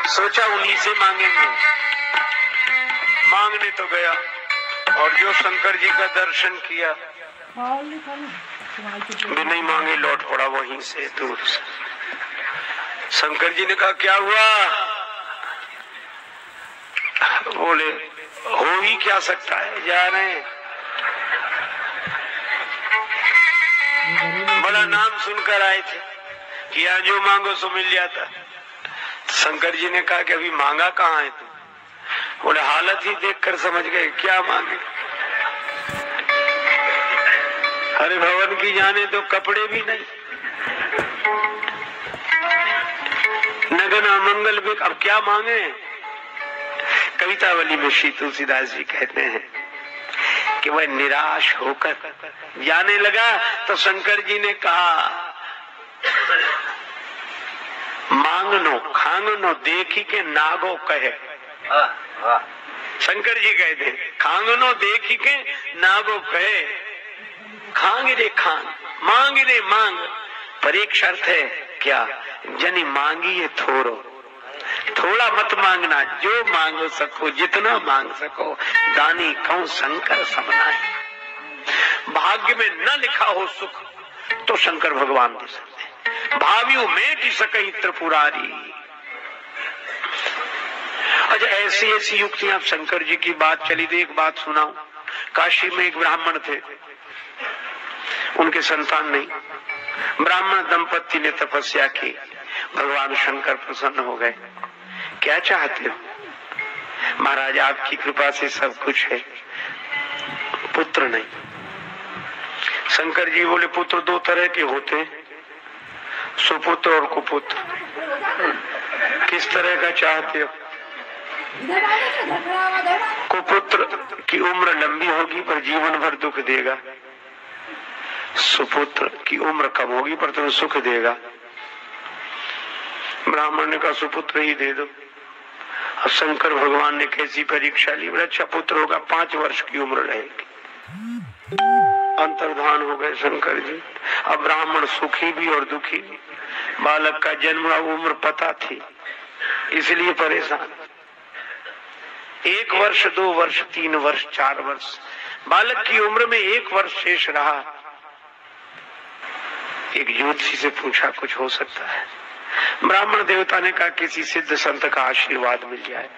सोचा उन्हीं से मांगेंगे। मांगने तो गया और जो शंकर जी का दर्शन किया बिना ही मांगे लौट पड़ा वहीं से दूर से। शंकर जी ने कहा क्या हुआ? बोले हो ही क्या सकता है, जा रहे हैं। बड़ा नाम सुनकर आए थे कि यहाँ जो मांगो सो मिल जाता। शंकर जी ने कहा कि अभी मांगा कहाँ है तू? बोले हालत ही देखकर समझ गए क्या मांगे। हरे भवन की जाने तो कपड़े भी नहीं, नगन अमंगल भी, अब क्या मांगे। कवितावली में श्री तुलसीदास जी कहते हैं कि वह निराश होकर जाने लगा तो शंकर जी ने कहा मांगनो खांगनो देखी के नागो कहे। शंकर जी कहते खांगनो देखी के नागो कहे। खांग रे खांग, मांग रे मांग, पर एक शर्त है क्या? जनी मांगी ये थोड़ो, थोड़ा मत मांगना, जो मांगो सको जितना मांग सको। दानी कहूं शंकर समनाए। भाग्य में न लिखा हो सुख तो शंकर भगवान दे सकते। भावियों मेट सकई त्रिपुरारी। अच्छा ऐसी ऐसी युक्तियां शंकर जी की बात चली थी। एक बात सुनाऊं। काशी में एक ब्राह्मण थे, उनके संतान नहीं। ब्राह्मण दंपति ने तपस्या की, भगवान शंकर प्रसन्न हो गए। क्या चाहते हो? महाराज आपकी कृपा से सब कुछ है, पुत्र नहीं। शंकर जी बोले पुत्र दो तरह के होते हैं, सुपुत्र और कुपुत्र। किस तरह का चाहते हो? कुपुत्र की उम्र लंबी होगी पर जीवन भर दुख देगा, सुपुत्र की उम्र कम होगी पर तुम्हें सुख देगा। ब्राह्मण ने कहा सुपुत्र ही दे दो। अब शंकर भगवान ने कैसी परीक्षा ली? बोले अच्छा पुत्र होगा, 5 वर्ष की उम्र रहेगी। अंतर्धान हो गए शंकर जी। अब ब्राह्मण सुखी भी और दुखी भी। बालक का जन्म उम्र पता थी इसलिए परेशान। 1 वर्ष 2 वर्ष 3 वर्ष 4 वर्ष बालक की उम्र में 1 वर्ष शेष रहा। एक ज्योतिषी से पूछा कुछ हो सकता है? ब्राह्मण देवता ने कहा किसी सिद्ध संत का आशीर्वाद मिल जाए।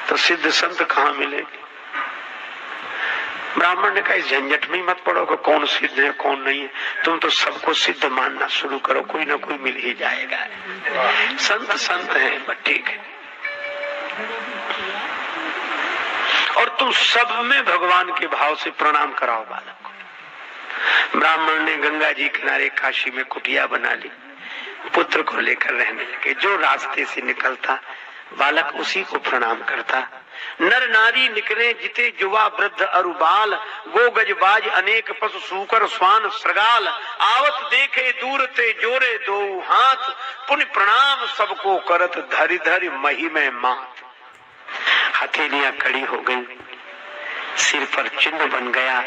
तो सिद्ध संत कहाँ मिलेंगे? ब्राह्मण ने कहा इस झंझट में मत पड़ो कि कौन सिद्ध है कौन नहीं है, तुम तो सबको सिद्ध मानना शुरू करो, कोई ना कोई मिल ही जाएगा। संत संत है बस ठीक है। और तुम सब में भगवान के भाव से प्रणाम कराओ बालक को। ब्राह्मण ने गंगा जी किनारे काशी में कुटिया बना ली, पुत्र को लेकर रहने लगे। जो रास्ते से निकलता बालक उसी को प्रणाम करता। नर नारी निकले जिते युवा वृद्ध अरुबाल, गो गजबाज अनेक पशु सूकर स्वान श्रगाल, आवत देखे दूर ते जोरे दो हाथ, पुण्य प्रणाम सबको करत धरि धरि मही में मात। हथेलियां कड़ी हो गई, सिर पर चिन्ह बन गया।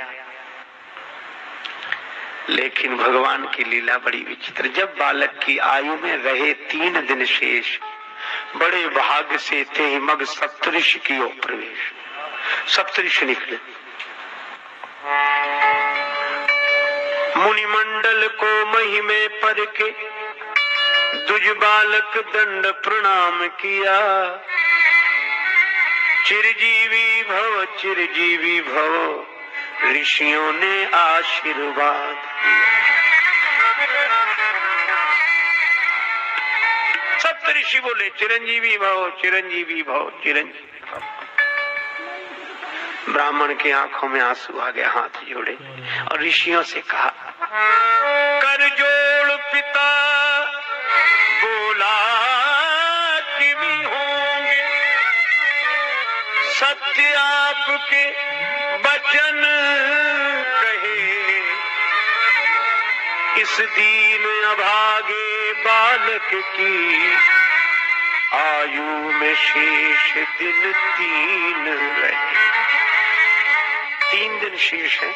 लेकिन भगवान की लीला बड़ी विचित्र। जब बालक की आयु में रहे 3 दिन शेष, बड़े भाग्य से थे मग सप्तऋषि की ओर प्रवेश। सप्तऋषि निकले, मुनिमंडल को महिमे पर के दुज बालक दंड प्रणाम किया। चिरजीवी भव चिरजीवी भव, ऋषियों ने आशीर्वाद दिया। सप्त ऋषि बोले चिरंजीवी भव चिरंजीवी भव चिरंजीवी भव। ब्राह्मण की आंखों में आंसू आ गए, हाथ जोड़े और ऋषियों से कहा कर जोड़ पिता बोला कि भी होंगे, सत्य आपके वचन कहे। इस दीन अभागे बालक की आयु में शेष दिन 3 रहे। 3 दिन शेष है।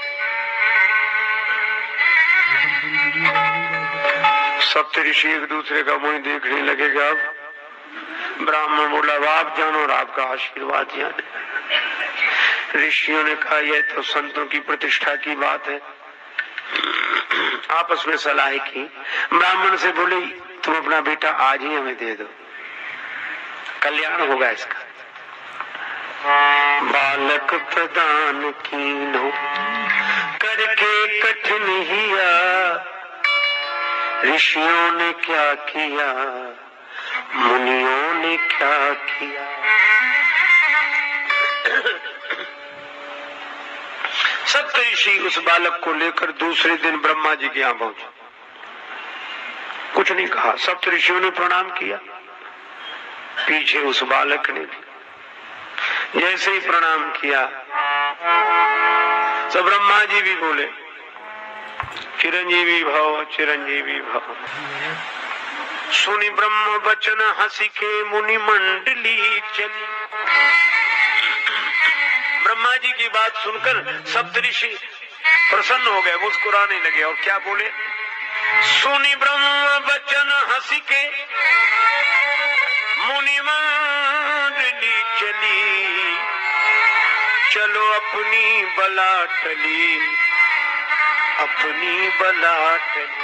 सप्तऋषि एक दूसरे का मुंह देखने लगेगा। अब ब्राह्मण बोला आप जानो और आपका आशीर्वाद जाने। ऋषियों ने कहा यह तो संतों की प्रतिष्ठा की बात है। आपस में सलाह की। ब्राह्मण से बोले तुम अपना बेटा आज ही हमें दे दो, कल्याण होगा इसका। बालक प्रदान कीनो करके कठिन हिया, ऋषियों ने क्या किया मुनियों ने क्या किया। सप्तऋषि उस बालक को लेकर दूसरे दिन ब्रह्मा जी के यहाँ पहुंचे। कुछ नहीं कहा, सप्तऋषियों ने प्रणाम किया। पीछे उस बालक ने जैसे ही प्रणाम किया तो ब्रह्मा जी भी बोले चिरंजीवी भव चिरंजीवी भव। सुनी ब्रह्म वचन हंसी के मुनि मंडली चली। ब्रह्मा जी की बात सुनकर सप्तऋषि प्रसन्न हो गए, मुस्कुराने लगे और क्या बोले, सुनी ब्रह्म वचन हंसी के मुनि मंडली चली, चलो अपनी बला टली अपनी बला टली।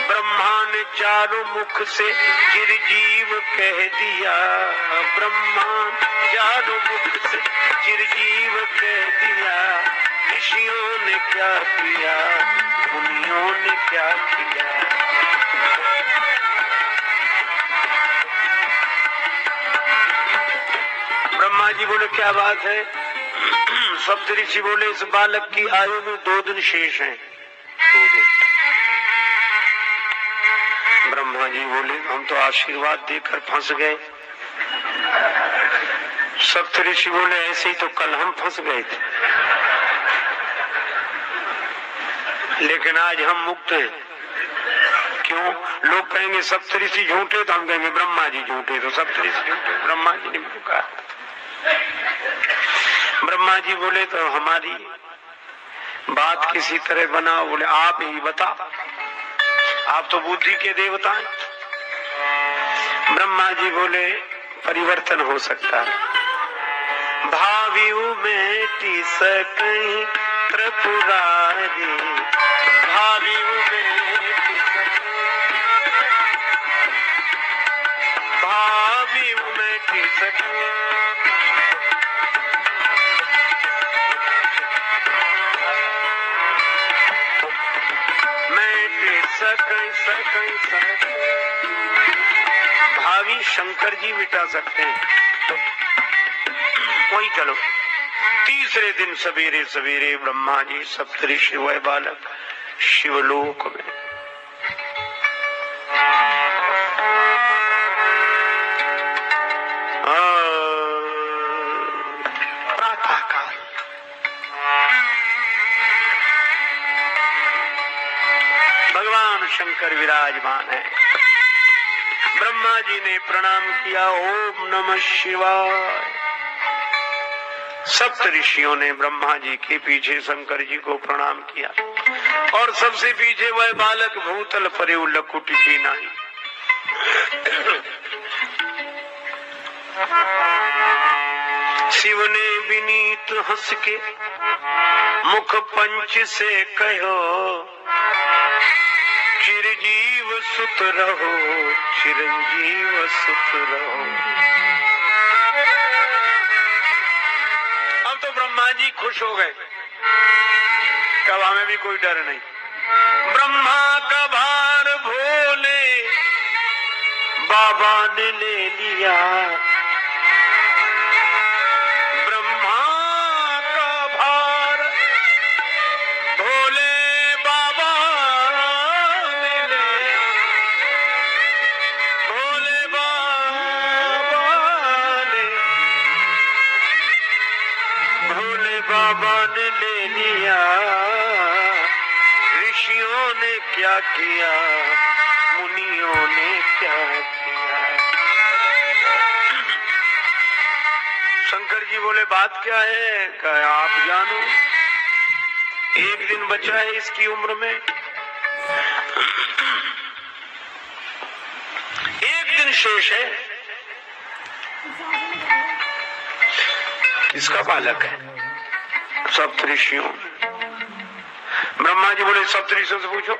ब्रह्मा ने चारों मुख से चिरजीव कह दिया, ब्रह्मा चारों मुख से चिरजीव कह दिया। ऋषियों ने क्या किया मुनियों ने क्या किया। ब्रह्मा जी बोले क्या बात है। सप्तऋषि बोले इस बालक की आयु में 2 दिन शेष हैं, 2 दिन। ब्रह्मा जी बोले हम तो आशीर्वाद देकर फंस गए। सप्तऋषि बोले ऐसे ही तो कल हम फंस गए थे, लेकिन आज हम मुक्त हैं। क्यों? लोग कहेंगे सप्तऋषि झूठे तो हम कहेंगे ब्रह्मा जी झूठे, तो सप्तऋषि झूठे ब्रह्मा जी ने पुकारा। ब्रह्मा जी बोले तो हमारी बात किसी तरह बनाओ। बोले आप ही बता, आप तो बुद्धि के देवता हैं। ब्रह्मा जी बोले परिवर्तन हो सकता है। भावियु में सकई त्रिपुरारी, भावियु में भावियु में सकई। भावी शंकर जी मिटा सकते हैं। वही चलो। तीसरे दिन सवेरे सवेरे ब्रह्मा जी सप्तऋषि व बालक शिवलोक में। प्रातः काल भगवान शंकर विराजमान है। ब्रह्मा जी ने प्रणाम किया, ओम नमः शिवाय। सप्तऋषियों ने ब्रह्मा जी के पीछे शंकर जी को प्रणाम किया और सबसे पीछे वह बालक भूतल परे लकुट की नाई। शिव ने विनीत हंस के मुख पंच से कहो, चिरजीव सुत रहो चिरंजीव सुत रहो। अब तो ब्रह्मा जी खुश हो गए, कब हमें भी कोई डर नहीं। ब्रह्मा का भार भोले बाबा ने ले लिया, ब्रह्मा का भार भोले बाबा ने ले, भोले बाबा ने, भोले बाबा ने ले लिया। ऋषियों ने क्या किया मुनियों ने क्या किया। शंकर जी बोले बात क्या है? कहा आप जानो, एक दिन बचा है इसकी उम्र में, एक दिन दिन शेष है। किसका बालक है? सप्तऋषियों। ब्रह्मा जी बोले सप्तऋषियों से पूछो।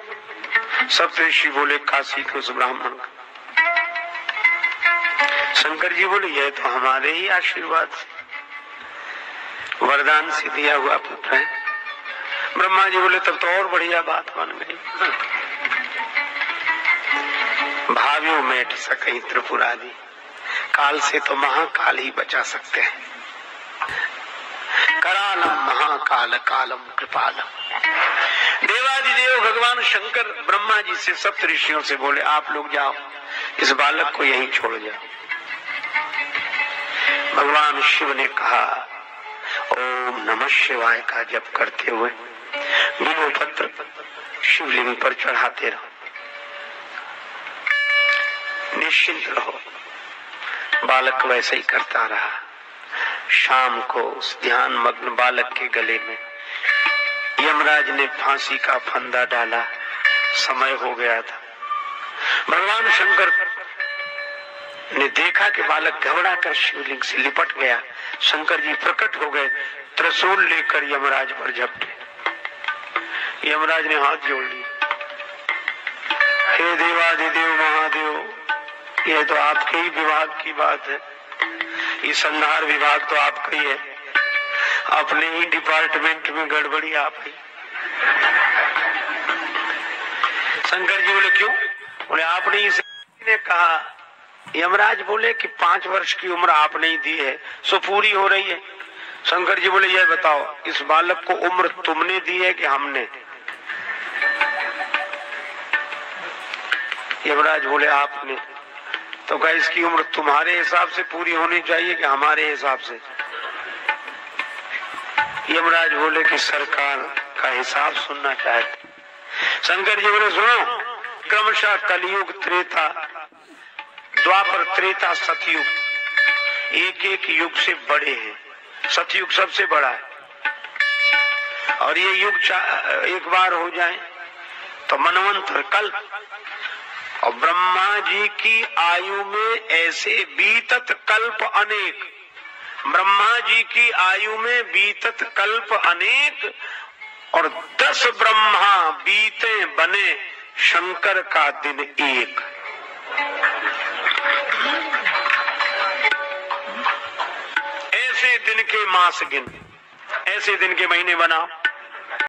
सप्तऋषि बोले काशी के उस ब्राह्मण का। शंकर जी बोले यह तो हमारे ही आशीर्वाद से वरदान से दिया हुआ पुत्र है। ब्रह्मा जी बोले तब तो और बढ़िया बात बन गई। भावियों मेट सकई त्रिपुरारी, काल से तो महाकाल ही बचा सकते हैं। करालम महाकाल कालम कृपालम। देवादिदेव भगवान शंकर ब्रह्मा जी से सप्तऋषियों से बोले आप लोग जाओ, इस बालक को यहीं छोड़ जाओ। भगवान शिव ने कहा ओम नमः शिवाय का जप करते हुए बिल्व पत्र शिवलिंग पर चढ़ाते रहो, निश्चिंत रहो। बालक वैसे ही करता रहा। शाम को उस ध्यान मग्न बालक के गले में यमराज ने फांसी का फंदा डाला। समय हो गया था। भगवान शंकर ने देखा कि बालक घबरा कर शिवलिंग से लिपट गया। शंकर जी प्रकट हो गए, त्रिशूल लेकर यमराज पर झपटे। यमराज ने हाथ जोड़ लिया, हे देवादिदेव महादेव, यह तो आपके ही विभाग की बात है। ये संहार विभाग तो आपका ही है। अपने ही डिपार्टमेंट में गड़बड़ी आप ही। शंकर जी बोले क्यों? बोले आपने इसे ने कहा। यमराज बोले कि 5 वर्ष की उम्र आपने ही दी है, सो पूरी हो रही है। शंकर जी बोले यह बताओ इस बालक को उम्र तुमने दी है कि हमने? यमराज बोले आपने। तो क्या इसकी उम्र तुम्हारे हिसाब से पूरी होनी चाहिए कि हमारे हिसाब से? यमराज बोले कि सरकार का हिसाब सुनना चाहते। शंकर जी बोले सुनो, क्रमशः कलयुग, त्रेता, द्वापर, त्रेता, सतयुग, एक एक युग से बड़े हैं। सतयुग सबसे बड़ा है और ये युग एक बार हो जाए तो मनवंतर, कल्प। और ब्रह्मा जी की आयु में ऐसे बीतत कल्प अनेक। ब्रह्मा जी की आयु में बीतत कल्प अनेक और 10 ब्रह्मा बीते बने शंकर का दिन एक। ऐसे दिन के मास गिन, ऐसे दिन के महीने बनाओ।